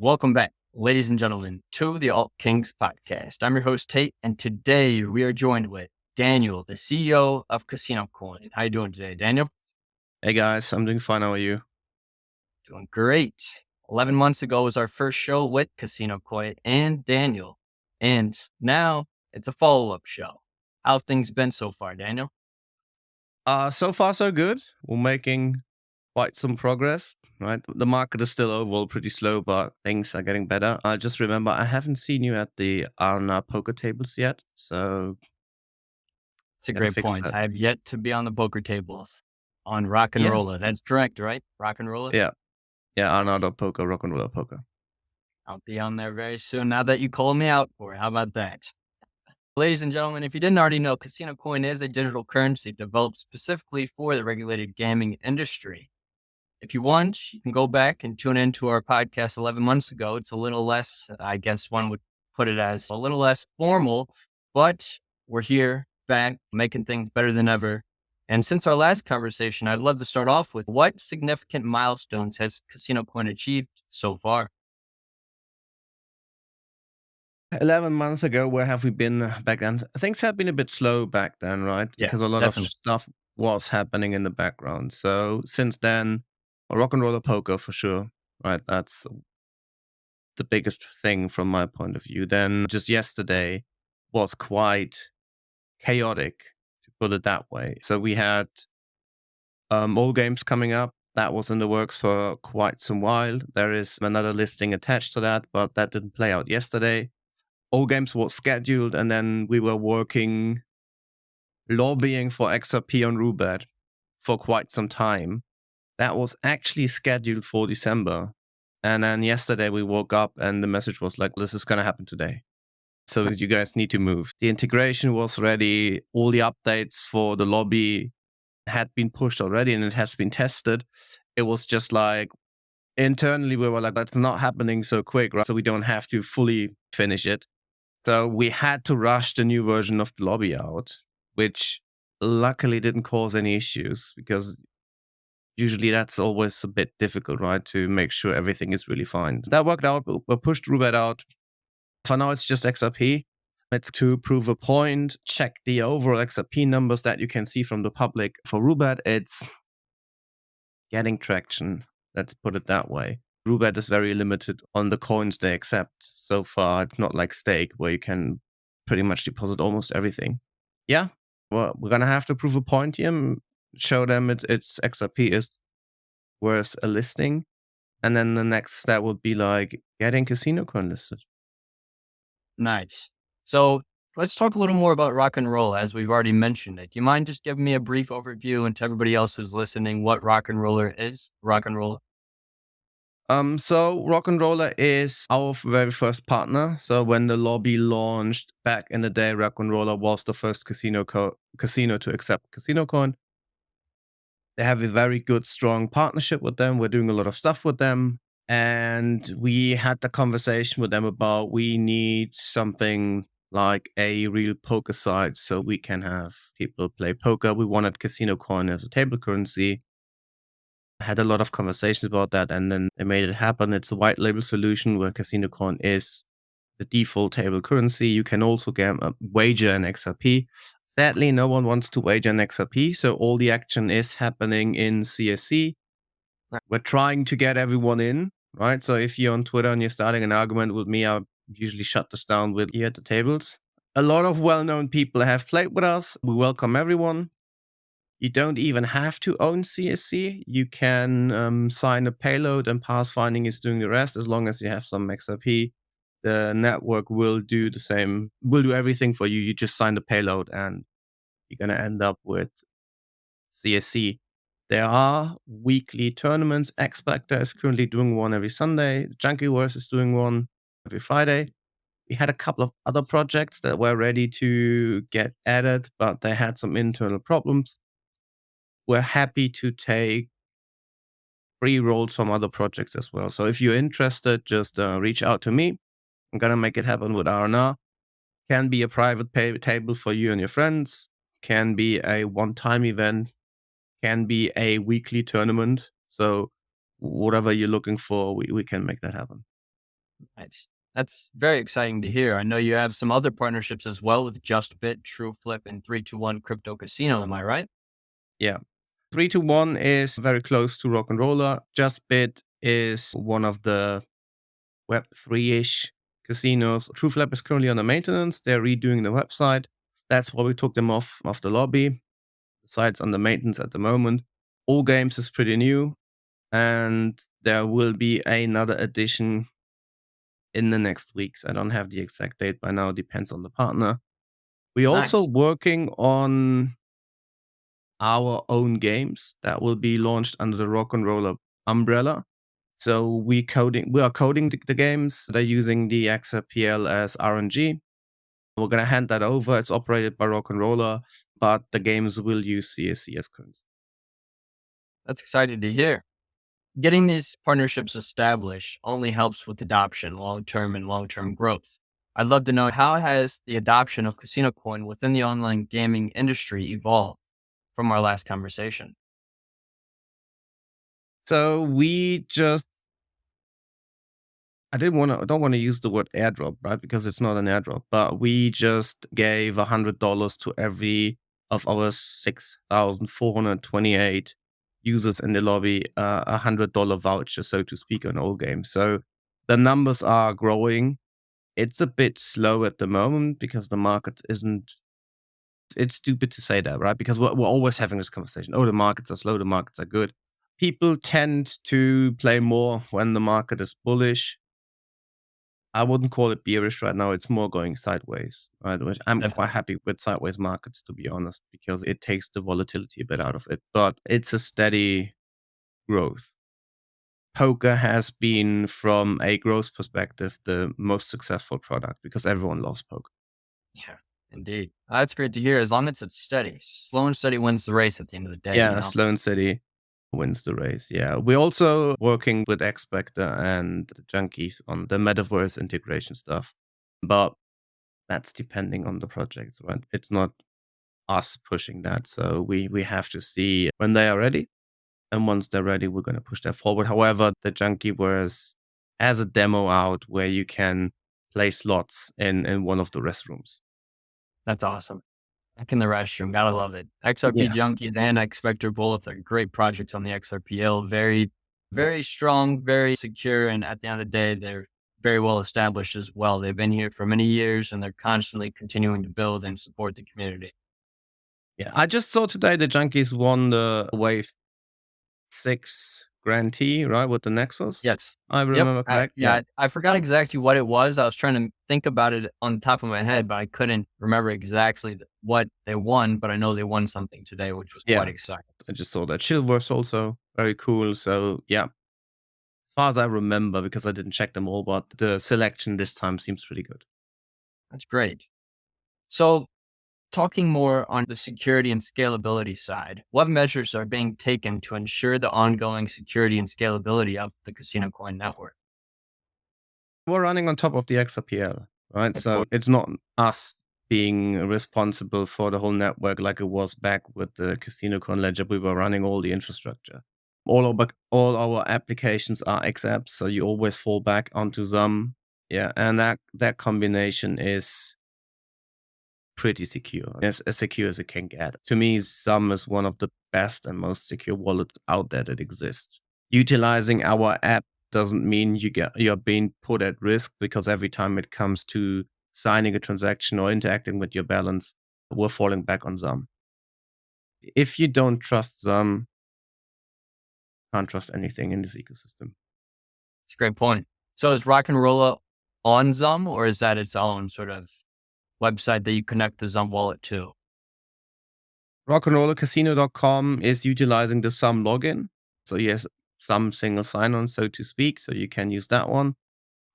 Welcome back, ladies and gentlemen, to the Alt Kings podcast. I'm your host, Tate, and today we are joined with Daniel, the CEO of Casino Coin. How you doing today, Daniel? Hey guys, I'm doing fine. How are you? Doing great. 11 months ago was our first show with Casino Coin and Daniel, and now it's a follow-up show. How have things been so far, Daniel? So far so good. We're making quite some progress, right? The market is still overall pretty slow, but things are getting better. I just remember I haven't seen you at the Arna poker tables yet, so It's a gotta great fix point. that. I have yet to be on the poker tables on Rock and Yeah, Roller. That's correct, right? Rock and Roller? yeah, yeah. Arna Nice. poker, rock and roller poker. I'll be on there very soon now that you called me out for it. How about that? Ladies and gentlemen, if you didn't already know, Casino Coin is a digital currency developed specifically for the regulated gaming industry. If you want, you can go back and tune into our podcast 11 months ago. It's a little less, I guess one would put it as a little less formal, but we're here back making things better than ever. And since our last conversation, I'd love to start off with what significant milestones has Casino Coin achieved so far? 11 months ago, where have we been back then? Things have been a bit slow back then, right? Yeah, Because a lot of definitely. stuff was happening in the background. So since then, rock and roller poker for sure, right? That's the biggest thing from my point of view. Then just yesterday was quite chaotic, to put it that way. So we had all games coming up. That was in the works for quite some while. There is another listing attached to that, but that didn't play out yesterday. All games were scheduled, and then we were working, lobbying for Xrpl on Rubat for quite some time. That was actually scheduled for December. And then yesterday we woke up and the message was like, this is going to happen today. So you guys need to move. The integration was ready. All the updates for the lobby had been pushed already and it has been tested. It was just like internally we were like, that's not happening so quick, right? So we don't have to fully finish it. So we had to rush the new version of the lobby out, which luckily didn't cause any issues because usually that's always a bit difficult, right? To make sure everything is really fine. That worked out. We pushed Rubat out. For now, it's just XRP. It's to prove a point, check the overall XRP numbers that you can see from the public. For Rubat, it's getting traction. Let's put it that way. Rubat is very limited on the coins they accept. So far, it's not like Stake, where you can pretty much deposit almost everything. Yeah, well, we're going to have to prove a point here, show them it's XRP is worth a listing. And then the next step would be like getting Casino Coin listed. Nice. So let's talk a little more about rock and roll as we've already mentioned it. Do you mind just giving me a brief overview and to everybody else who's listening what rock and roller is? Rock and roll. So Rock and Roller is our very first partner. So when the lobby launched back in the day, Rock and Roller was the first casino to accept Casino Coin. They have a very good, strong partnership with them. We're doing a lot of stuff with them. And we had the conversation with them about we need something like a real poker site so we can have people play poker. We wanted Casino Coin as a table currency. I had a lot of conversations about that, and then they made it happen. It's a white label solution where Casino Coin is the default table currency. You can also wager an XRP. Sadly, no one wants to wager an XRP, so all the action is happening in CSC. We're trying to get everyone in, right? So if you're on Twitter and you're starting an argument with me, I'll usually shut this down with you at the tables. A lot of well-known people have played with us. We welcome everyone. You don't even have to own CSC. You can sign a payload and pathfinding is doing the rest as long as you have some XRP. The network will do the same, will do everything for you. You just sign the payload and you're going to end up with CSC. There are weekly tournaments. X-Factor is currently doing one every Sunday. Junkyverse is doing one every Friday. We had a couple of other projects that were ready to get added, but they had some internal problems. We're happy to take free roles from other projects as well. So if you're interested, just reach out to me. I'm going to make it happen with R&R. Can be a private table for you and your friends. Can be a one-time event. Can be a weekly tournament. So whatever you're looking for, we can make that happen. Nice. That's very exciting to hear. I know you have some other partnerships as well with JustBit, TrueFlip, and 321 Crypto Casino. Am I right? Yeah. 321 is very close to Rock and Roller. JustBit is one of the Web3-ish casinos. TrueFlip is currently under maintenance. They're redoing the website. That's why we took them off the lobby. The site's under maintenance at the moment. All Games is pretty new, and there will be another edition in the next weeks. I don't have the exact date by now. Depends on the partner. We're also Nice. working on our own games that will be launched under the Rock and Roller umbrella. So we are coding the games. They're using the Xrpl as RNG. We're gonna hand that over. It's operated by Rock and Roller, but the games will use CSC as currency. That's exciting to hear. Getting these partnerships established only helps with adoption, long term growth. I'd love to know, how has the adoption of Casino Coin within the online gaming industry evolved from our last conversation? So we just I don't want to use the word airdrop, right? Because it's not an airdrop, but we just gave $100 to every of our 6,428 users in the lobby, $100 voucher, so to speak, on all games. So the numbers are growing. It's a bit slow at the moment because the market isn't. It's stupid to say that, right? Because we're always having this conversation. Oh, the markets are slow, the markets are good. People tend to play more when the market is bullish. I wouldn't call it bearish right now. It's more going sideways, right? Which I'm quite Definitely. happy with sideways markets, to be honest, because it takes the volatility a bit out of it. But it's a steady growth. Poker has been, from a growth perspective, the most successful product because everyone loves poker. Yeah, indeed. That's great to hear. As long as it's steady, slow and steady wins the race at the end of the day, you Yeah, know? Sloan City wins the race. Yeah. We're also working with X Factor and the Junkies on the metaverse integration stuff. But that's depending on the projects, right? It's not us pushing that. So we have to see when they are ready. And once they're ready, we're going to push that forward. However, the Junkieverse has a demo out where you can play slots in one of the restrooms. That's awesome. Back in the restroom, gotta love it. XRP Yeah. Junkies and Xspectre both are great projects on the XRPL. Very, very strong, very secure, and at the end of the day, they're very well established as well. They've been here for many years, and they're constantly continuing to build and support the community. Yeah. I just saw today the Junkies won the Wave 6 grantee, right? With the Nexus. Yes. I Yep. remember correct. Yeah, Yeah. I forgot exactly what it was. I was trying to think about it on the top of my head, but I couldn't remember exactly what they won. But I know they won something today, which was quite Yeah. exciting. I just saw that. Chillverse also very cool. So yeah. As far as I remember, because I didn't check them all, but the selection this time seems pretty good. That's great. So, talking more on the security and scalability side, what measures are being taken to ensure the ongoing security and scalability of the Casino Coin network? We're running on top of the XRPL, right? Of So course. it's not us being responsible for the whole network like it was back with the Casino Coin Ledger. We were running all the infrastructure. All our applications are XApps, so you always fall back onto them. Yeah, and that combination is pretty secure, as secure as it can get. To me, Sum is one of the best and most secure wallets out there that exist. Utilizing our app doesn't mean you're being put at risk, because every time it comes to signing a transaction or interacting with your balance, we're falling back on Sum. If you don't trust Sum, can't trust anything in this ecosystem. It's a great point. So, is Rock and Rolla on Zum, or is that its own sort of website that you connect the Zum wallet to? Rockandrollercasino.com is utilizing the Sum login. So yes, some single sign-on, so to speak. So you can use that one.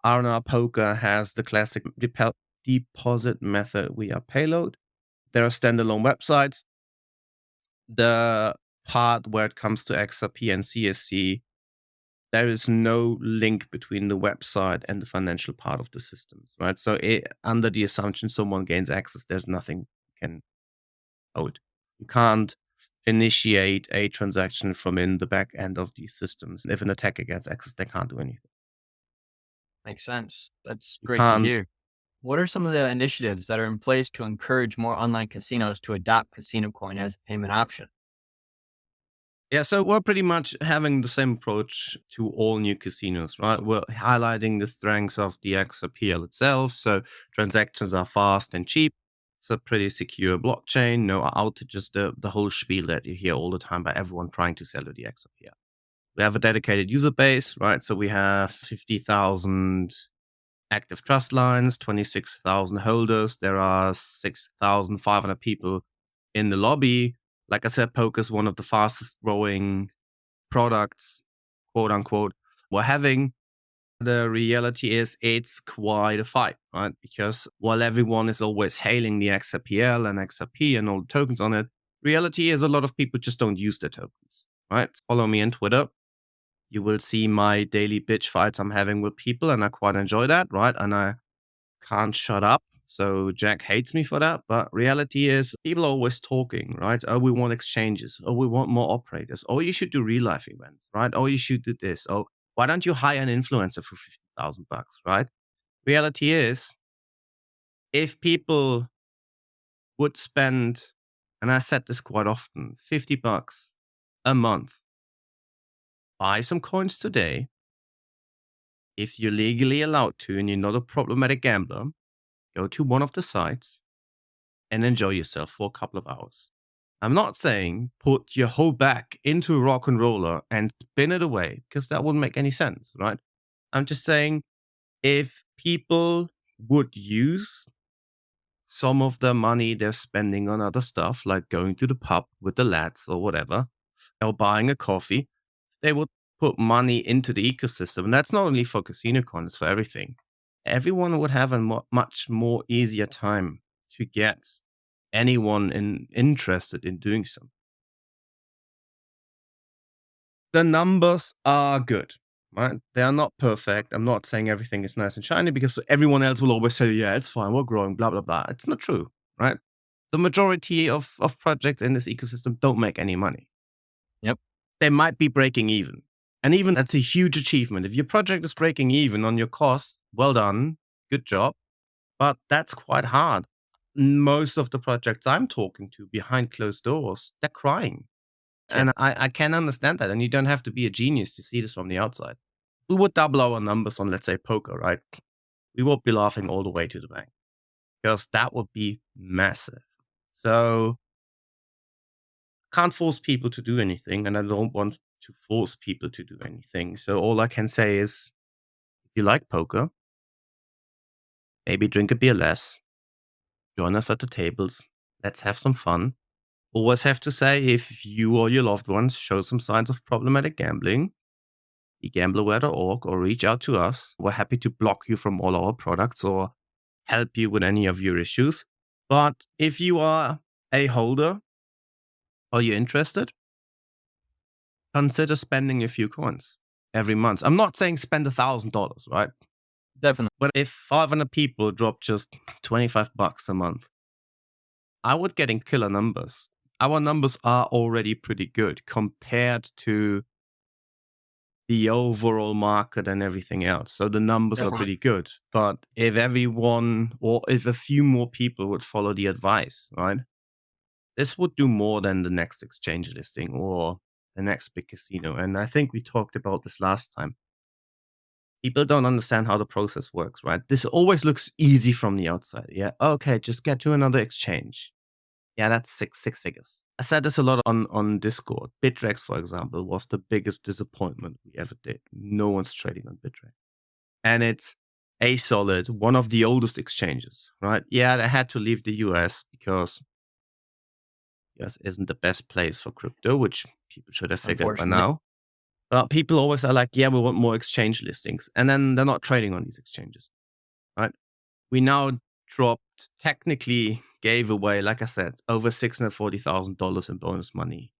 R&R Poker has the classic deposit method via payload. There are standalone websites. The part where it comes to XRP and CSC, there is no link between the website and the financial part of the systems, right? So under the assumption someone gains access, there's nothing you can hold. You can't initiate a transaction from in the back end of these systems. If an attacker gets access, they can't do anything. Makes sense. That's You great to can't. hear. What are some of the initiatives that are in place to encourage more online casinos to adopt Casino Coin as a payment option? Yeah, so we're pretty much having the same approach to all new casinos, right? We're highlighting the strengths of the Xrpl itself. So transactions are fast and cheap. It's a pretty secure blockchain, no outages, the whole spiel that you hear all the time by everyone trying to sell you the Xrpl. We have a dedicated user base, right? So we have 50,000 active trust lines, 26,000 holders. There are 6,500 people in the lobby. Like I said, poker is one of the fastest growing products, quote unquote, we're having. The reality is it's quite a fight, right? Because while everyone is always hailing the XRPL and XRP and all the tokens on it, reality is a lot of people just don't use the tokens, right? Follow me on Twitter. You will see my daily bitch fights I'm having with people, and I quite enjoy that, right? And I can't shut up. So Jack hates me for that. But reality is people are always talking, right? Oh, we want exchanges. Oh, we want more operators. Oh, you should do real life events, right? Oh, you should do this. Oh, why don't you hire an influencer for 50,000 bucks, right? Reality is if people would spend, and I said this quite often, 50 bucks a month, buy some coins today. If you're legally allowed to and you're not a problematic gambler, go to one of the sites and enjoy yourself for a couple of hours. I'm not saying put your whole back into a rock and roller and spin it away because that wouldn't make any sense, right? I'm just saying if people would use some of the money they're spending on other stuff, like going to the pub with the lads or whatever, or buying a coffee, they would put money into the ecosystem. And that's not only for casino coins, for everything. Everyone would have a much more easier time to get anyone interested in doing so. The numbers are good, right? They are not perfect. I'm not saying everything is nice and shiny because everyone else will always say, yeah, it's fine, we're growing, blah, blah, blah. It's not true, right? The majority of projects in this ecosystem don't make any money. Yep. They might be breaking even. And even that's a huge achievement. If your project is breaking even on your costs, well done, good job. But that's quite hard. Most of the projects I'm talking to behind closed doors, they're crying. Yeah, And I can understand that. And you don't have to be a genius to see this from the outside. We would double our numbers on, let's say, poker, right? We would be laughing all the way to the bank because that would be massive. So can't force people to do anything. And I don't want to force people to do anything. So all I can say is if you like poker, maybe drink a beer less, join us at the tables. Let's have some fun. Always have to say if you or your loved ones show some signs of problematic gambling, begambleaware.org or reach out to us. We're happy to block you from all our products or help you with any of your issues. But if you are a holder or you're interested, consider spending a few coins every month. I'm not saying spend $1,000, right? definitely. But if 500 people drop just 25 bucks a month, I would get in killer numbers. Our numbers are already pretty good compared to the overall market and everything else. So the numbers are Definitely. pretty good. But if everyone or if a few more people would follow the advice, right? This would do more than the next exchange listing or the next big casino. And I think we talked about this last time. People don't understand how the process works, right? This always looks easy from the outside. Yeah. Okay, just get to another exchange. Yeah, that's six figures. I said this a lot on Discord. Bittrex, for example, was the biggest disappointment we ever did. No one's trading on Bittrex. And it's a solid, one of the oldest exchanges, right? Yeah, they had to leave the US because US isn't the best place for crypto, which people should have figured by Unfortunately. now. But people always are like, yeah, we want more exchange listings. And then they're not trading on these exchanges, right? We now dropped, technically gave away, like I said, over $640,000 in bonus money.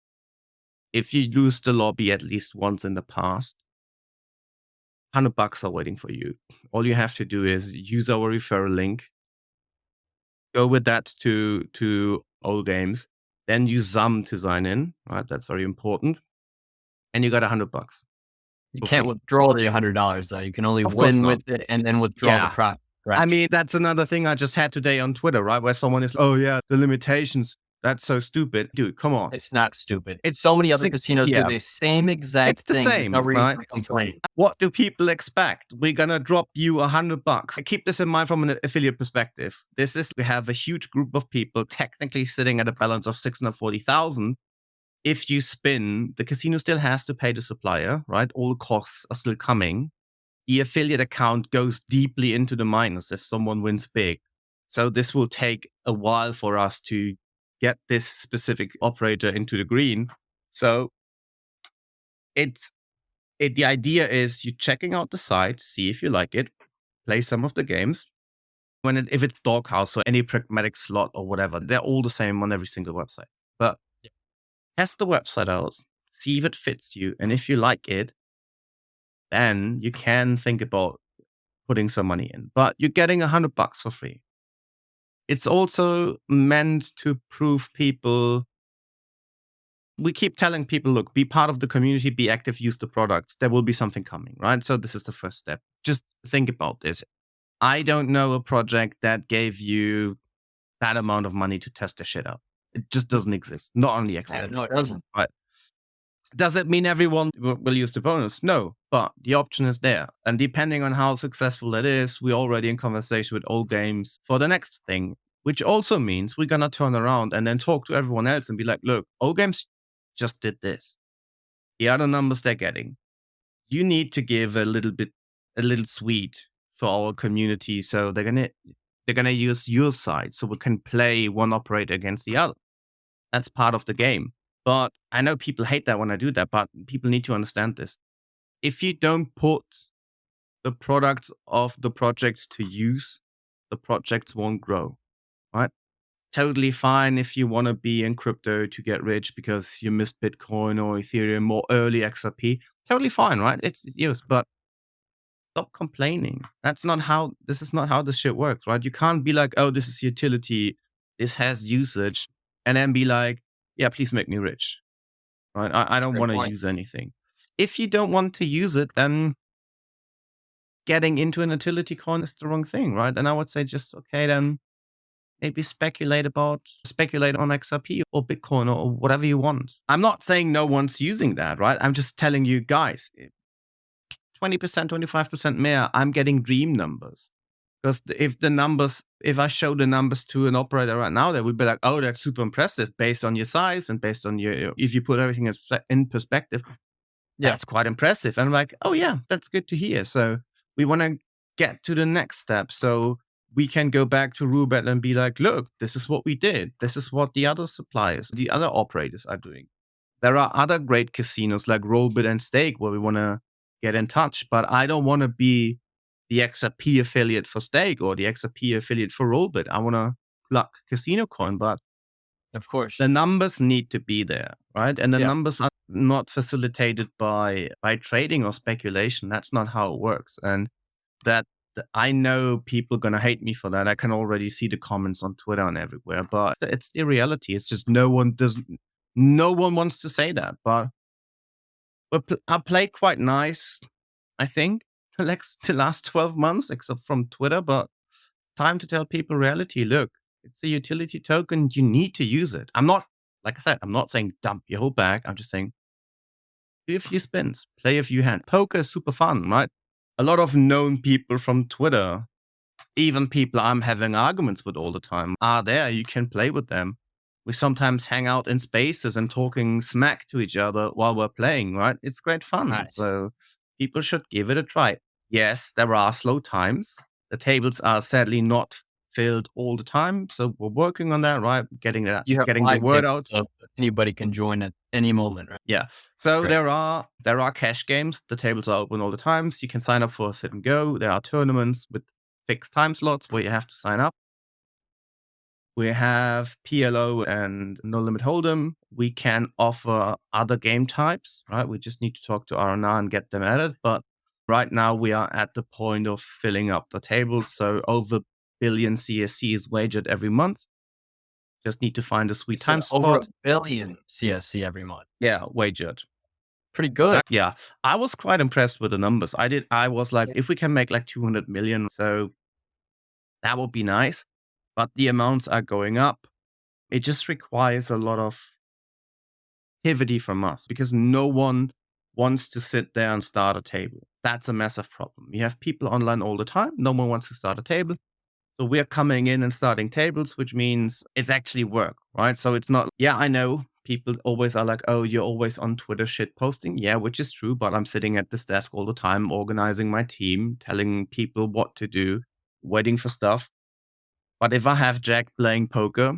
If you lose the lobby at least once in the past, $100 are waiting for you. All you have to do is use our referral link, go with that to all games, then use Zam to sign in, right? That's very important. And you got $100. You for can't free. withdraw the $100 though. You can only Of course win not. with it and then withdraw the Yeah. profit. I Correct. mean, that's another thing I just had today on Twitter, right? Where someone is, oh yeah, the limitations. That's so stupid. Dude, come on. It's not stupid. It's So many other sick. casinos do Yeah, the same exact it's the thing. There's no same, reason right? to complain. What do people expect? We're gonna drop you $100. Keep this in mind from an affiliate perspective. We have a huge group of people technically sitting at a balance of 640,000. If you spin, the casino still has to pay the supplier, right? All the costs are still coming. The affiliate account goes deeply into the minus if someone wins big. So this will take a while for us to get this specific operator into the green. So the idea is you checking out the site, see if you like it, play some of the games. If it's Doghouse or any pragmatic slot or whatever, they're all the same on every single website. But Yeah. test the website out, see if it fits you, and if you like it, then you can think about putting some money in. But you're getting $100 for free. It's also meant to prove people. We keep telling people, look, be part of the community, be active, use the products. There will be something coming, right? So this is the first step. Just think about this. I don't know a project that gave you that amount of money to test the shit out. It just doesn't exist. Not on the Yeah, Xrpl. no, it doesn't. Right. Does it mean everyone will use the bonus? No, but the option is there. And depending on how successful it is, we're already in conversation with old games for the next thing, which also means we're going to turn around and then talk to everyone else and be like, look, old games just did this. Here are the numbers they're getting. You need to give a little sweet for our community. So they're gonna use your side so we can play one operator against the other. That's part of the game. But I know people hate that when I do that, but people need to understand this. If you don't put the products of the projects to use, the projects won't grow, right? Totally fine if you want to be in crypto to get rich because you missed Bitcoin or Ethereum or early XRP. Totally fine, right? It's yours, but stop complaining. This is not how this shit works, right? You can't be like, oh, this is utility, this has usage, and then be like, yeah, please make me rich. Right? I That's a don't great want to point. use anything. If you don't want to use it, then getting into an utility coin is the wrong thing, right? And I would say just okay, then maybe speculate on XRP or Bitcoin or whatever you want. I'm not saying no one's using that, right? I'm just telling you guys, 20%, 25% more, I'm getting dream numbers. Because if I show the numbers to an operator right now, they would be like, oh, that's super impressive based on your size and based on if you put everything in perspective, Yeah. that's quite impressive. And I'm like, oh, yeah, that's good to hear. So we want to get to the next step. So we can go back to Rubet and be like, look, this is what we did. This is what the other suppliers, the other operators are doing. There are other great casinos like Rollbit and Stake where we want to get in touch, but I don't want to be the XRP affiliate for Stake or the XRP affiliate for Rollbit. I want to pluck Casino Coin, but Of course. the numbers need to be there, right? And the Yeah. numbers are not facilitated by trading or speculation. That's not how it works. And that I know people gonna hate me for that. I can already see the comments on Twitter and everywhere, but it's the reality. It's just no one wants to say that. But I played quite nice, I think, the last 12 months, except from Twitter. But it's time to tell people reality. Look, it's a utility token. You need to use it. Like I said, I'm not saying dump your whole bag. I'm just saying do a few spins, play a few hands. Poker is super fun, right? A lot of known people from Twitter, even people I'm having arguments with all the time, are there. You can play with them. We sometimes hang out in spaces and talking smack to each other while we're playing, right? It's great fun. Nice. So people should give it a try. Yes, there are slow times. The tables are sadly not filled all the time. So we're working on that, right? You have Getting the live word tables, out. so anybody can join at any moment, right? Yeah. So Great. there are cash games. The tables are open all the time. So you can sign up for a sit and go. There are tournaments with fixed time slots where you have to sign up. We have PLO and No Limit Hold'em. We can offer other game types, right? We just need to talk to R&R and get them added. But right now we are at the point of filling up the tables. So over billion CSC is wagered every month. Just need to find a You sweet said time over a spot. billion CSC every month. Yeah, wagered. Pretty good. Yeah, I was quite impressed with the numbers. I was like, Yeah. if we can make like 200 million, so that would be nice. But the amounts are going up. It just requires a lot of activity from us because no one wants to sit there and start a table. That's a massive problem. You have people online all the time. No one wants to start a table. So we're coming in and starting tables, which means it's actually work, right? So it's not, yeah, I know people always are like, oh, you're always on Twitter shit posting. Yeah, which is true. But I'm sitting at this desk all the time, organizing my team, telling people what to do, waiting for stuff. But if I have Jack playing poker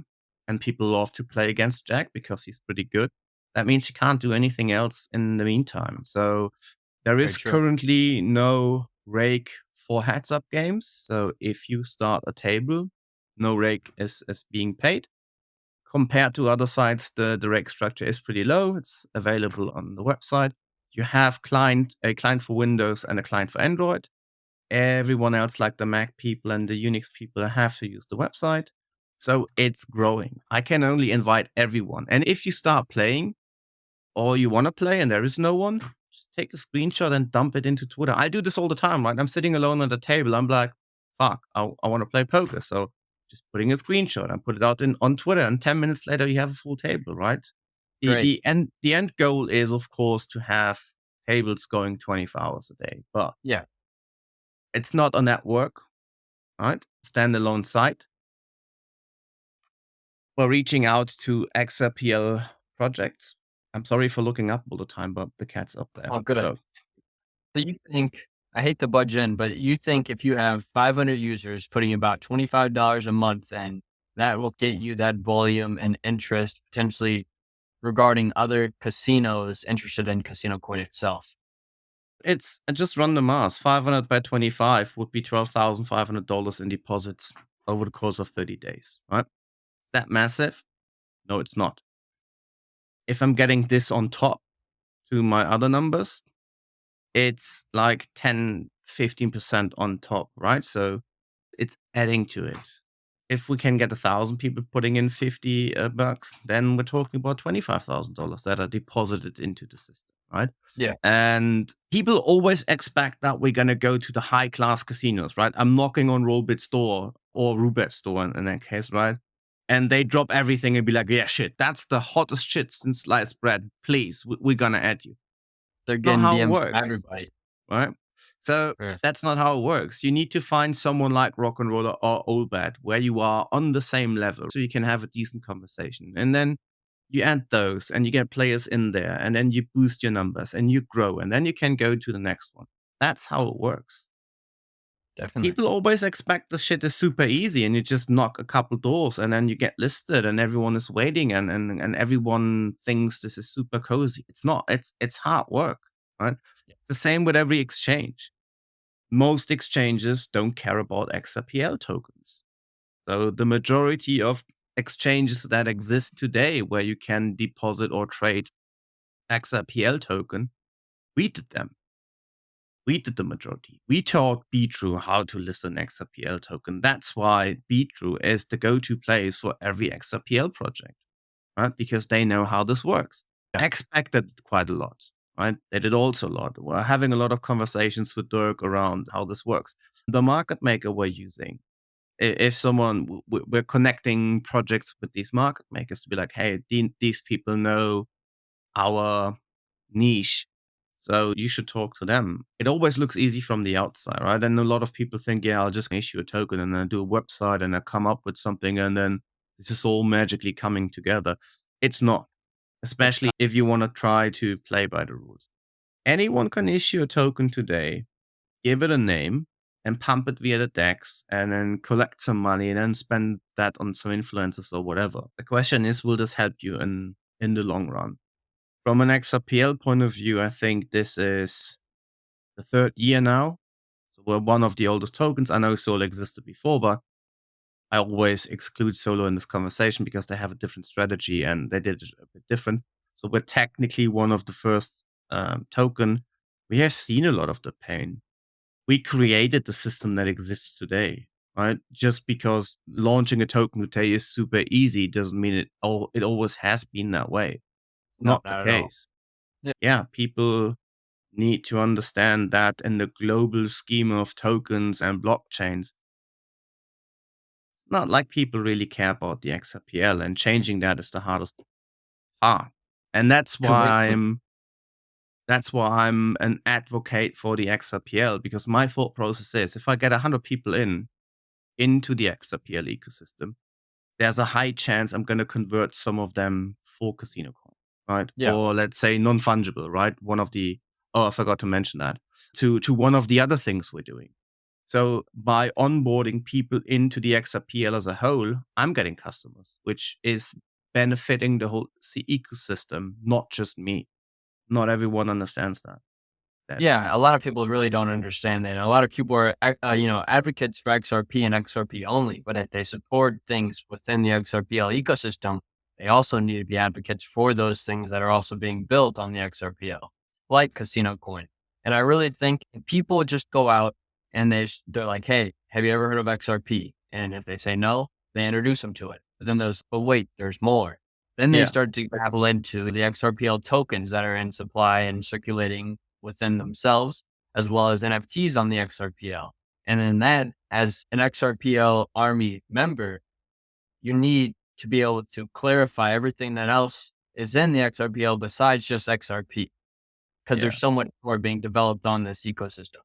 and people love to play against Jack because he's pretty good, that means he can't do anything else in the meantime. So there Very is true. currently no rake for heads up games. So if you start a table, no rake is being paid. Compared to other sites, the rake structure is pretty low. It's available on the website. You have a client for Windows and a client for Android. Everyone else, like the Mac people and the Unix people, have to use the website. So it's growing. I can only invite everyone. And if you start playing or you want to play and there is no one, just take a screenshot and dump it into Twitter. I do this all the time, right? I'm sitting alone at the table. I'm like, fuck, I want to play poker. So just putting a screenshot and put it out on Twitter. And 10 minutes later, you have a full table, right? Great. The end goal is, of course, to have tables going 24 hours a day. But Yeah. it's not a network, right? Standalone site. We're reaching out to Xrpl projects. I'm sorry for looking up all the time, but the cat's up there. Oh, good. So So you think, I hate to budge in, but you think if you have 500 users putting about $25 a month in, that will get you that volume and interest potentially regarding other casinos interested in Casino Coin itself. it's just run the math. 500 by 25 would be $12,500 in deposits over the course of 30 days, right? Is that massive? No, it's not. If I'm getting this on top to my other numbers, it's like 10, 15% on top, right? So it's adding to it. If we can get 1,000 people putting in 50 bucks, then we're talking about $25,000 that are deposited into the system, right? Yeah, And people always expect that we're going to go to the high class casinos, right? I'm knocking on Rollbit store or Rubet store in that case, right? And they drop everything and be like, yeah, shit, that's the hottest shit since sliced bread. Please, we're going to add you. they're Not getting how it DMs from works, everybody. right? So Yes, that's not how it works. You need to find someone like Rock and Roller or Old Bad where you are on the same level so you can have a decent conversation. And then you add those and you get players in there and then you boost your numbers and you grow and then you can go to the next one. That's how it works. definitely. People always expect the shit is super easy and you just knock a couple doors and then you get listed and everyone is waiting and everyone thinks this is super cozy. It's not. It's hard work, right? Yeah, It's the same with every exchange. Most exchanges don't care about XRPL tokens. So the majority of exchanges that exist today where you can deposit or trade XRPL token, we did them. We did the majority. We taught Beatrue how to list an XRPL token. That's why Beatrue is the go-to place for every XRPL project, right? Because they know how this works. yeah, Expected quite a lot, right? They did also a lot. We're having a lot of conversations with Dirk around how this works. The market maker we're using, if someone, we're connecting projects with these market makers to be like, hey, these people know our niche. So you should talk to them. It always looks easy from the outside, right? And a lot of people think, yeah, I'll just issue a token and then do a website and I come up with something and then this is all magically coming together. It's not, it's especially not. if you want to try to play by the rules. Anyone can issue a token today, give it a name, and pump it via the DEX and then collect some money and then spend that on some influencers or whatever. The question is, will this help you in the long run? From an XRPL point of view, I think this is the third year now. So we're one of the oldest tokens. I know Solo existed before, but I always exclude Solo in this conversation because they have a different strategy and they did it a bit different. So we're technically one of the first token. We have seen a lot of the pain. We created the system that exists today, right? Just because launching a token today is super easy doesn't mean it always has been that way. It's No, not the not at all. case. Yeah, people need to understand that in the global scheme of tokens and blockchains, it's not like people really care about the XRPL, and changing that is the hardest part. And Completely. that's why I'm an advocate for the XRPL, because my thought process is if I get 100 people into the XRPL ecosystem, there's a high chance I'm going to convert some of them for casino coin, right? Yeah. Or let's say non-fungible, right? One of the oh, I forgot to mention that to one of the other things we're doing. So by onboarding people into the XRPL as a whole, I'm getting customers, which is benefiting the whole ecosystem, not just me. Not everyone understands that. Sadly. Yeah, a lot of people really don't understand that. A lot of people are, advocates for XRP and XRP only, but if they support things within the XRPL ecosystem, they also need to be advocates for those things that are also being built on the XRPL, like Casino Coin. And I really think if people just go out and they're like, "Hey, have you ever heard of XRP?" And if they say no, they introduce them to it. But then but wait, there's more. Then they Yeah, start to dabble into the XRPL tokens that are in supply and circulating within themselves, as well as NFTs on the XRPL. And then that, as an XRPL Army member, you need to be able to clarify everything that else is in the XRPL besides just XRP, because yeah, there's so much more being developed on this ecosystem.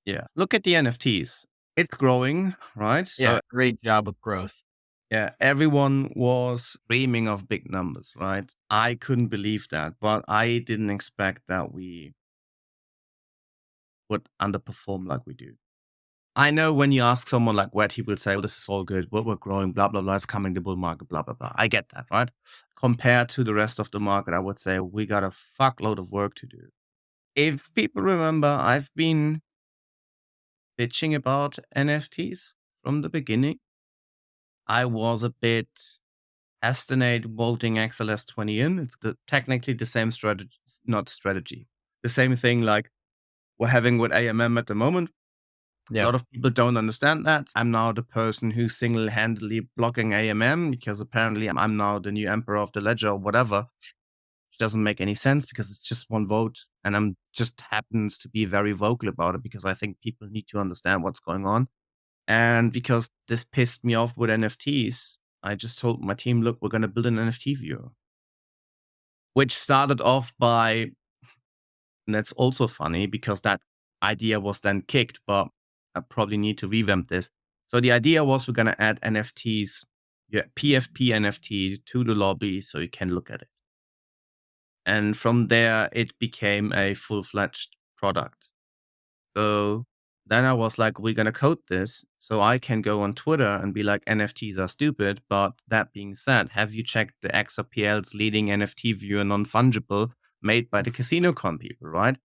yeah. Look at the NFTs. It's growing, right? Yeah, So great job with growth. yeah, everyone was dreaming of big numbers, right? I couldn't believe that, but I didn't expect that we would underperform like we do. I know when you ask someone like Wet, he will say, well, this is all good. We're growing, blah, blah, blah. It's coming the bull market, blah, blah, blah. I get that, right? Compared to the rest of the market, I would say we got a fuckload of work to do. If people remember, I've been bitching about NFTs from the beginning. I was a bit hesitant voting XLS20 in. It's technically the same strategy, not strategy. The same thing like we're having with AMM at the moment. A Yeah, lot of people don't understand that. I'm now the person who's single-handedly blocking AMM because apparently I'm now the new emperor of the ledger or whatever, which doesn't make any sense because it's just one vote. And I'm just happens to be very vocal about it because I think people need to understand what's going on. And because this pissed me off with NFTs, I just told my team, look, we're going to build an NFT viewer, which started off by, and that's also funny because that idea was then kicked, but I probably need to revamp this. So the idea was we're going to add NFTs, yeah, PFP NFT to the lobby so you can look at it. And from there, it became a full fledged product. So then I was like, we're going to code this so I can go on Twitter and be like, NFTs are stupid. But that being said, have you checked the XRPL's leading NFT viewer non fungible made by the CasinoCon people, right?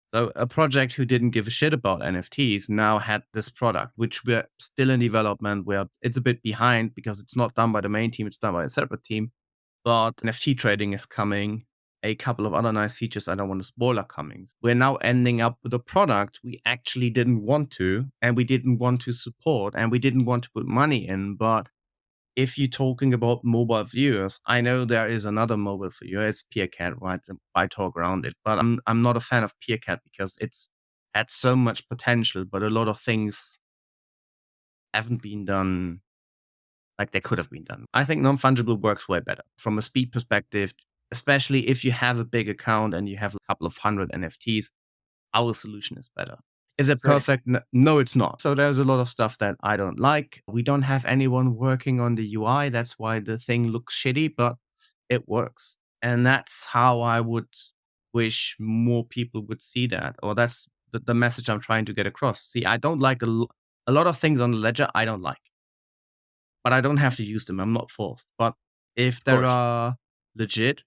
So a project who didn't give a shit about NFTs now had this product, which we're still in development, where it's a bit behind because it's not done by the main team, it's done by a separate team. But NFT trading is coming. A couple of other nice features I don't want to spoil are coming. We're now ending up with a product we actually didn't want to, and we didn't want to support, and we didn't want to put money in. But if you're talking about mobile viewers, I know there is another mobile viewer. It's Peercat, right? I talk around it, but I'm not a fan of Peercat because it's had so much potential, but a lot of things haven't been done like they could have been done. I think non-fungible works way better from a speed perspective, especially if you have a big account and you have a couple of hundred NFTs. Our solution is better. Is it great. perfect? No, it's not. So there's a lot of stuff that I don't like. We don't have anyone working on the UI. That's why the thing looks shitty, but it works. And that's how I would wish more people would see that. Or that's the message I'm trying to get across. See, I don't like a lot of things on the ledger I don't like, but I don't have to use them. I'm not forced. But if Of there course. are legit,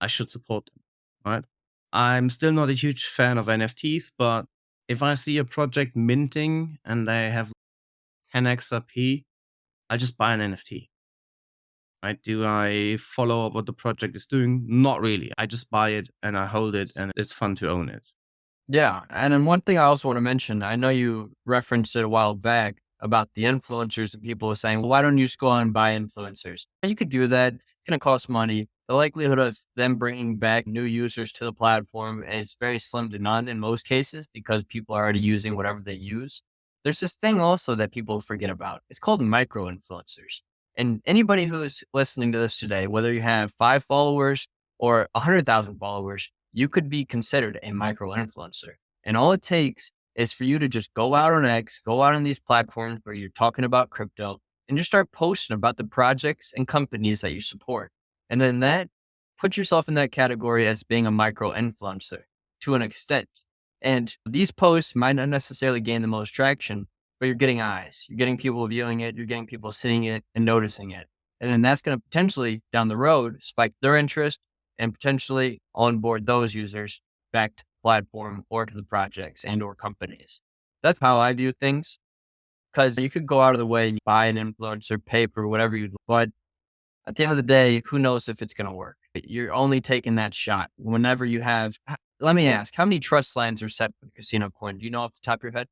I should support them, right? I'm still not a huge fan of NFTs, but if I see a project minting and they have 10 XRP, I just buy an NFT. Right? Do I follow up what the project is doing? Not really. I just buy it and I hold it and it's fun to own it. Yeah. And then one thing I also want to mention, I know you referenced it a while back about the influencers and people were saying, well, why don't you just go out and buy influencers? You could do that. It's going to cost money. the likelihood of them bringing back new users to the platform is very slim to none in most cases because people are already using whatever they use. There's this thing also that people forget about. It's called micro influencers. And anybody who's listening to this today, whether you have 5 followers or 100,000 followers, you could be considered a micro influencer. And all it takes is for you to just go out on X, go out on these platforms where you're talking about crypto and just start posting about the projects and companies that you support. And then that put yourself in that category as being a micro influencer to an extent. And these posts might not necessarily gain the most traction, but you're getting eyes, you're getting people viewing it, you're getting people seeing it and noticing it. And then that's going to potentially down the road spike their interest and potentially onboard those users back to the platform or to the projects and or companies. That's how I view things. Because you could go out of the way and buy an influencer, pay for whatever you, but at the end of the day, who knows if it's going to work? You're only taking that shot whenever you have. Let me ask, how many trust lines are set for the casino coin? Do you know off the top of your head?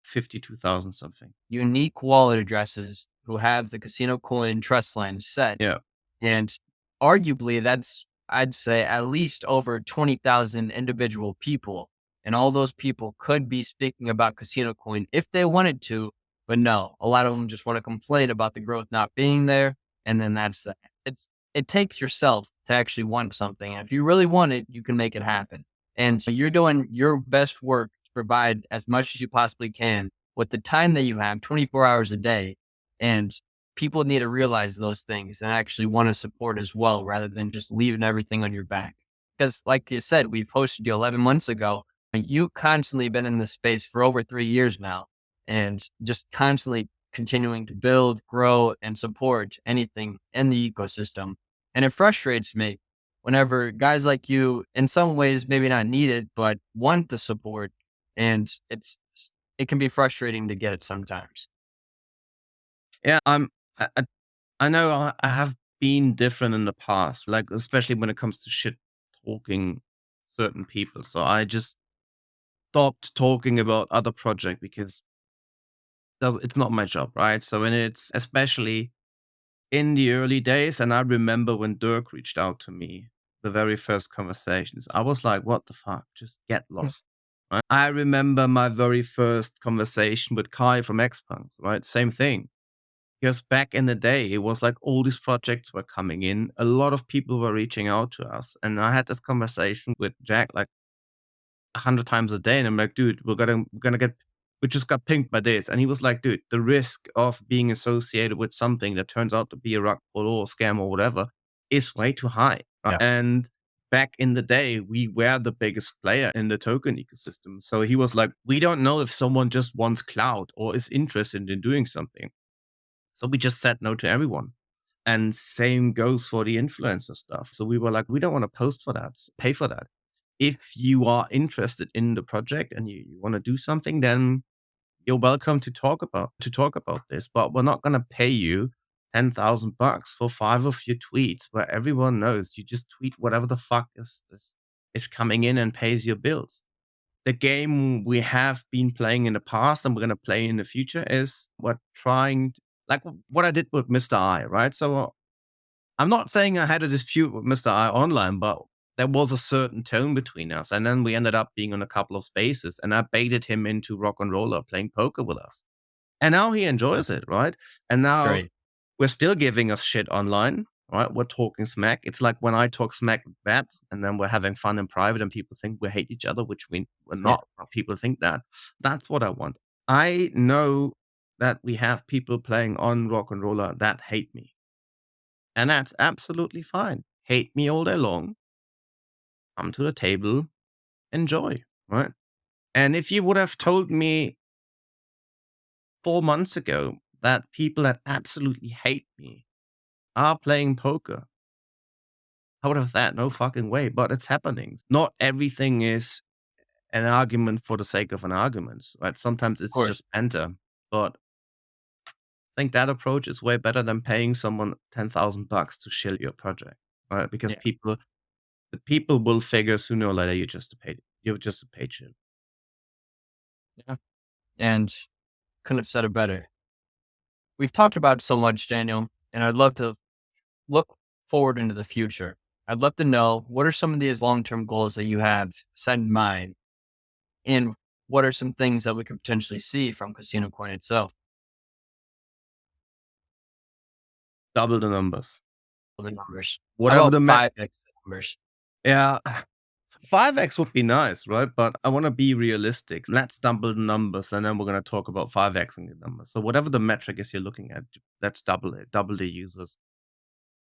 52,000 something. Unique wallet addresses who have the casino coin trust line set. Yeah. And arguably, that's, I'd say, at least over 20,000 individual people. And all those people could be speaking about casino coin if they wanted to. But no, a lot of them just want to complain about the growth not being there. And then that's that. It takes yourself to actually want something. And if you really want it, you can make it happen. And so you're doing your best work to provide as much as you possibly can with the time that you have, 24 hours a day. And people need to realize those things and actually want to support as well, rather than just leaving everything on your back. Because, like you said, we posted you 11 months ago, and you constantly been in this space for over 3 years now, and just constantly continuing to build, grow, and support anything in the ecosystem. And it frustrates me whenever guys like you, in some ways, maybe not need it, but want the support. And it can be frustrating to get it sometimes. Yeah, I know I have been different in the past, like, especially when it comes to shit talking certain people. So I just stopped talking about other project because it's not my job, right? So when it's especially in the early days, and I remember when Dirk reached out to me, the very first conversations, I was like, "What the fuck? Just get lost." Right? I remember my very first conversation with Kai from Xpunks, right? Same thing. Because back in the day, it was like all these projects were coming in. A lot of people were reaching out to us. And I had this conversation with Jack like 100 times a day. And I'm like, dude, we just got pinged by this. And he was like, dude, the risk of being associated with something that turns out to be a rug pull or a scam or whatever is way too high. Yeah. And back in the day, we were the biggest player in the token ecosystem. So he was like, we don't know if someone just wants clout or is interested in doing something. So we just said no to everyone. And same goes for the influencer stuff. So we were like, we don't want to post for that, pay for that. If you are interested in the project and you want to do something, then you're welcome to talk about this. But we're not gonna pay you $10,000 for 5 of your tweets where everyone knows you just tweet whatever the fuck is coming in and pays your bills. The game we have been playing in the past and we're gonna play in the future is we're trying like what I did with Mr. I, right? So I'm not saying I had a dispute with Mr. I online, but there was a certain tone between us. And then we ended up being on a couple of spaces and I baited him into rock and roller playing poker with us. And now he enjoys it, right? And now Great. we're still giving us shit online, right? We're talking smack. It's like when I talk smack with Bats and then we're having fun in private and people think we hate each other, which we're Yeah. not. People think that. That's what I want. I know that we have people playing on rock and roller that hate me. And that's absolutely fine. Hate me all day long. Come to the table, enjoy, right? And if you would have told me 4 months ago that people that absolutely hate me are playing poker, I would have thought, no fucking way, but it's happening. Not everything is an argument for the sake of an argument, right? Sometimes Of it's course. just banter. But I think that approach is way better than paying someone $10,000 to shill your project, right? Because Yeah. the people will figure sooner or later you're just a paid shit. Yeah. And couldn't have said it better. We've talked about so much, Daniel, and I'd love to look forward into the future. I'd love to know, what are some of these long-term goals that you have set in mind? And what are some things that we could potentially see from Casino Coin itself? Double the numbers. The numbers. How Whatever about the 5x the numbers? yeah, 5x would be nice, right? But I want to be realistic. Let's double the numbers, and then we're going to talk about 5xing the numbers. So whatever the metric is you're looking at, let's double it. Double the users,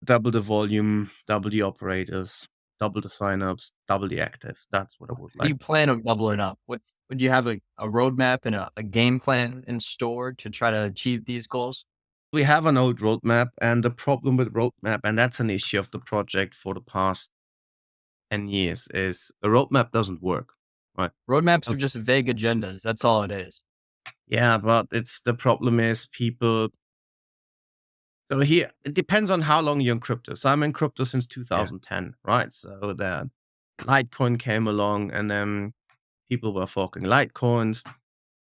double the volume, double the operators, double the signups, double the actives. That's what I would Do like. you plan on doubling up? Would you have a roadmap and a game plan in store to try to achieve these goals? We have an old roadmap, and the problem with roadmap, and that's an issue of the project for the past 10 years, is the roadmap doesn't work, right? Roadmaps are 'Cause- just vague agendas. That's all it is. yeah, but it's the problem is people. So here, it depends on how long you're in crypto. So I'm in crypto since Yeah. 2010, right? So the Litecoin came along, and then people were forking Litecoins,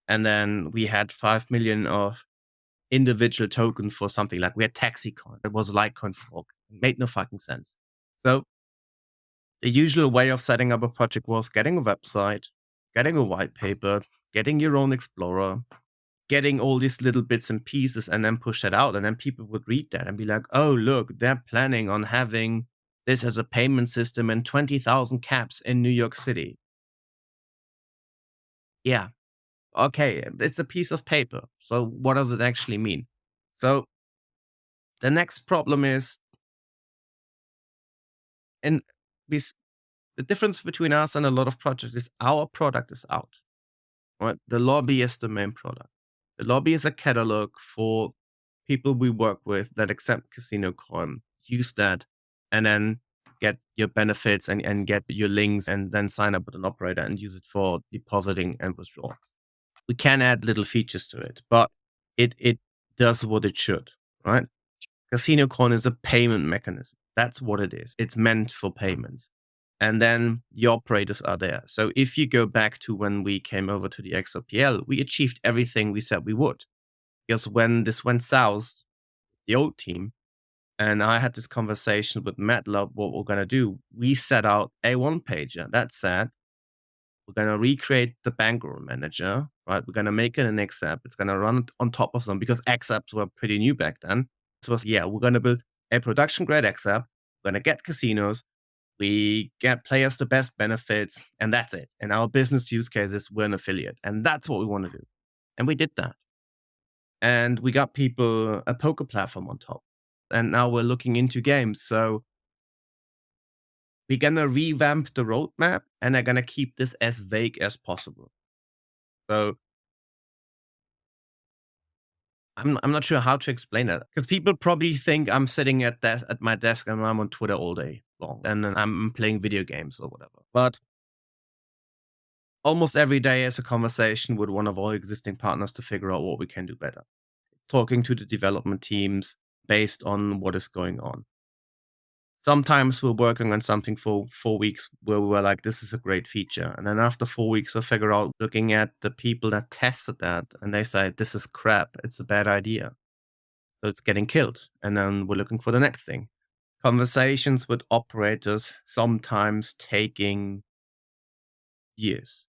and then we had 5 million of individual tokens for something like we had TaxiCoin. It was a Litecoin fork. It made no fucking sense. So the usual way of setting up a project was getting a website, getting a white paper, getting your own explorer, getting all these little bits and pieces, and then push that out. And then people would read that and be like, oh, look, they're planning on having this as a payment system and 20,000 caps in New York City. Yeah. Okay. It's a piece of paper. So what does it actually mean? So the next problem is, and this, the difference between us and a lot of projects is our product is out. Right? The lobby is the main product. The lobby is a catalog for people we work with that accept Casino Coin, use that, and then get your benefits and get your links and then sign up with an operator and use it for depositing and withdrawals. We can add little features to it, but it does what it should, right? Casino Coin is a payment mechanism. That's what it is. It's meant for payments. And then the operators are there. So if you go back to when we came over to the Xrpl, we achieved everything we said we would. Because when this went south, the old team, and I had this conversation with MATLAB, what we're going to do, we set out a one pager that said, we're going to recreate the bankroll manager, right? We're going to make it an X app. It's going to run on top of them because X apps were pretty new back then. So, yeah, we're going to build a production grade X app. We're going to get casinos. We get players the best benefits, and that's it. And our business use case is we're an affiliate. And that's what we want to do. And we did that. And we got people a poker platform on top. And now we're looking into games. So we're gonna revamp the roadmap and are gonna keep this as vague as possible. So I'm not sure how to explain that because people probably think I'm sitting at my desk and I'm on Twitter all day long and then I'm playing video games or whatever. But almost every day is a conversation with one of our existing partners to figure out what we can do better. Talking to the development teams based on what is going on. Sometimes we're working on something for 4 weeks where we were like, this is a great feature. And then after 4 weeks, we figure out looking at the people that tested that and they say, this is crap. It's a bad idea. So it's getting killed. And then we're looking for the next thing. Conversations with operators sometimes taking years.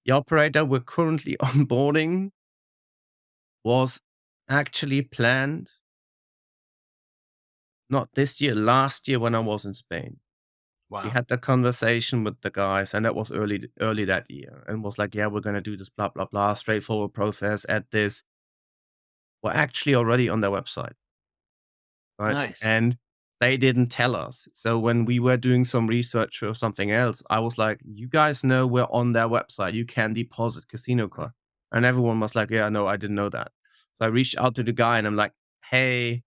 The operator we're currently onboarding was actually planned not this year, last year when I was in Spain. We Wow. had the conversation with the guys, and that was early that year, and was like, "Yeah, we're gonna do this, blah blah blah, straightforward process." At this, we're actually already on their website, right? Nice. And they didn't tell us. So when we were doing some research or something else, I was like, "You guys know we're on their website. You can deposit casino card." And everyone was like, "Yeah, no, I didn't know that." So I reached out to the guy, and I'm like, "Hey,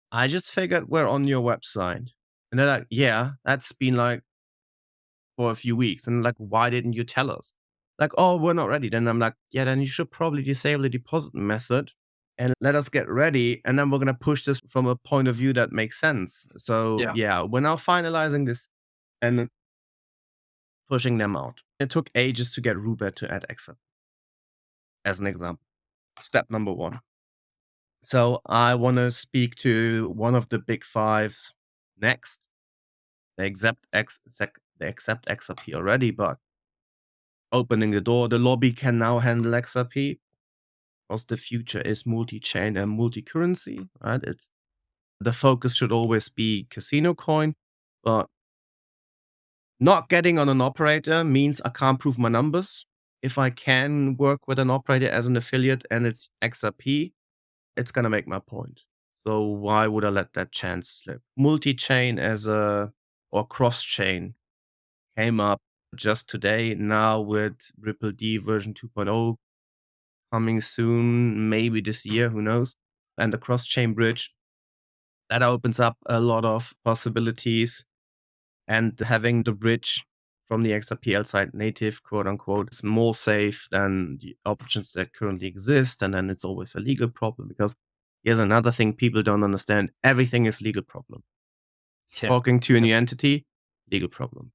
I just figured we're on your website." And they're like, "Yeah, that's been like for a few weeks. And like, why didn't you tell us? Like, oh, we're not ready. Then I'm like, yeah, then you should probably disable the deposit method and let us get ready. And then we're going to push this from a point of view that makes sense. So Yeah. yeah, we're now finalizing this and pushing them out. It took ages to get Rubet to add Xrpl as an example. Step number one. So I want to speak to one of the big fives next they accept XRP already, but opening the door, the lobby can now handle XRP because the future is multi-chain and multi-currency, right? The focus should always be casino coin, but not getting on an operator means I can't prove my numbers. If I can work with an operator as an affiliate and it's XRP, it's gonna make my point. So why would I let that chance slip? Multi-chain or cross-chain came up just today now with Ripple D version 2.0 coming soon, maybe this year, who knows? And the cross-chain bridge, that opens up a lot of possibilities. And having the bridge from the XRPL side native, quote unquote, is more safe than the options that currently exist. And then it's always a legal problem because here's another thing people don't understand. Everything is legal problem. Yeah. Talking to a new entity, legal problem.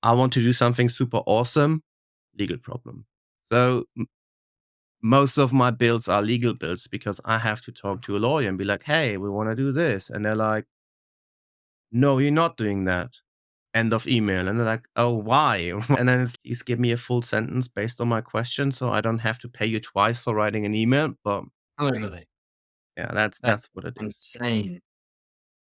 I want to do something super awesome, legal problem. So most of my builds are legal builds because I have to talk to a lawyer and be like, hey, we want to do this. And they're like, no, you're not doing that. End of email. And they're like, oh, why? And then please give me a full sentence based on my question so I don't have to pay you twice for writing an email. But Literally. yeah, That's that's what it is. insane.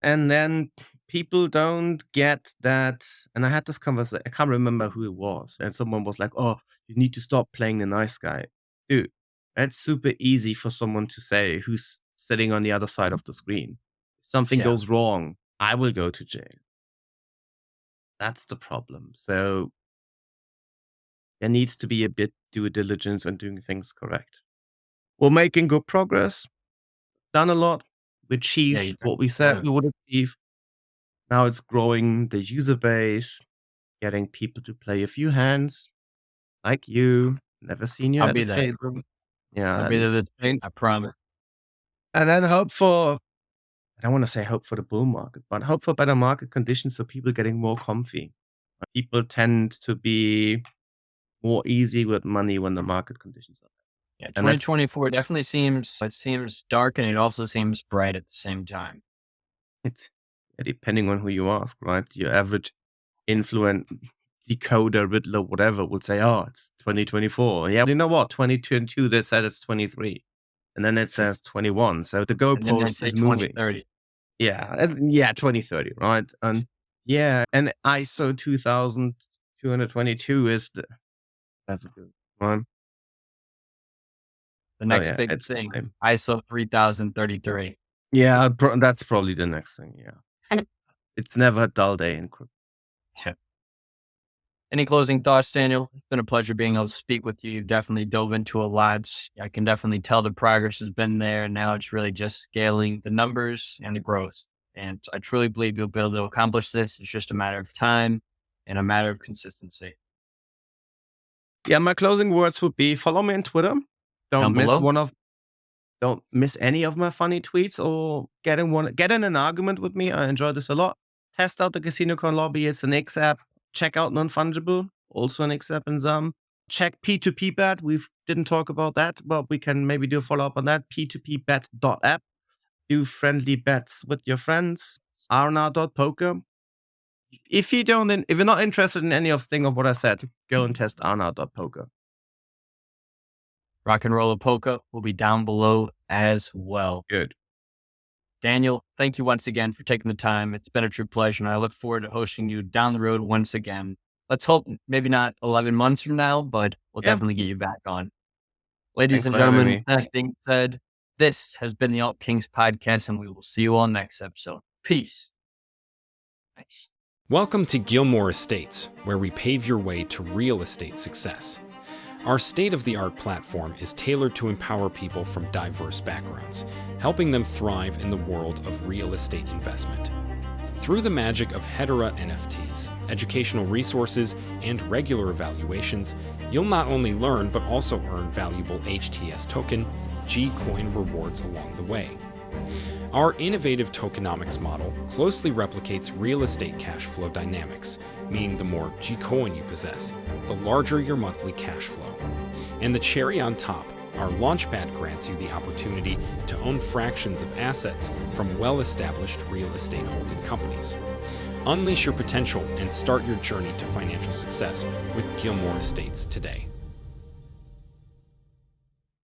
And then people don't get that. And I had this conversation, I can't remember who it was. And someone was like, oh, you need to stop playing the nice guy. Dude, that's super easy for someone to say who's sitting on the other side of the screen. If something Yeah. goes wrong, I will go to jail. That's the problem. So there needs to be a bit due diligence and doing things correct. We're making good progress, done a lot. We Yeah. achieved what we said we would achieve. Now it's growing the user base, getting people to play a few hands, like you. Never seen you I'll at be the there. table. Yeah, I'll that be there needs to this week. I promise. and then I don't want to say hope for the bull market, but hope for better market conditions so people getting more comfy. People tend to be more easy with money when the market conditions are. Yeah. And that's 2024 definitely seems dark and it also seems bright at the same time. it's depending on who you ask, right? Your average influent decoder, Riddler, whatever, would say, "Oh, it's 2024." Yeah, you know what? 2022, they said it's 23, and then it says 21. So the And then they goalpost say is moving. 2030. Yeah, yeah, 2030, right? And yeah, and ISO 2222 is that's a good one. The Oh next yeah, big it's the thing, same. ISO 3033. Yeah, that's probably the next thing. Yeah, it's never a dull day in crypto. Yeah. Any closing thoughts, Daniel? It's been a pleasure being able to speak with you. You've definitely dove into a lot. I can definitely tell the progress has been there. Now it's really just scaling the numbers and the growth. And I truly believe you'll be able to accomplish this. It's just a matter of time and a matter of consistency. Yeah, my closing words would be: follow me on Twitter. Down Don't miss below, one of Don't miss any of my funny tweets or get in an argument with me. I enjoy this a lot. Test out the CasinoCon lobby. It's an X app. Check out Non-Fungible, also an X app in Zam. Check P2P bet. We didn't talk about that, but we can maybe do a follow up on that. P2Pbet.app. Do friendly bets with your friends. Arna.poker. If you're not interested in any of thing of what I said, go and test Arna.poker. Rock and Roller Polka will be down below as well. Good. Daniel, thank you once again for taking the time. It's been a true pleasure, and I look forward to hosting you down the road once again. Let's hope maybe not 11 months from now, but we'll Yeah. definitely get you back on. Ladies Thanks and for having gentlemen, me. that being said, this has been the Alt Kings podcast, and we will see you all next episode. Peace. Nice. Welcome to Gilmore Estates, where we pave your way to real estate success. Our state-of-the-art platform is tailored to empower people from diverse backgrounds, helping them thrive in the world of real estate investment. Through the magic of Hedera NFTs, educational resources, and regular evaluations, you'll not only learn but also earn valuable HTS token, G-Coin rewards along the way. Our innovative tokenomics model closely replicates real estate cash flow dynamics, meaning the more G-Coin you possess, the larger your monthly cash flow. And the cherry on top, our Launchpad grants you the opportunity to own fractions of assets from well-established real estate holding companies. Unleash your potential and start your journey to financial success with Gilmore Estates today.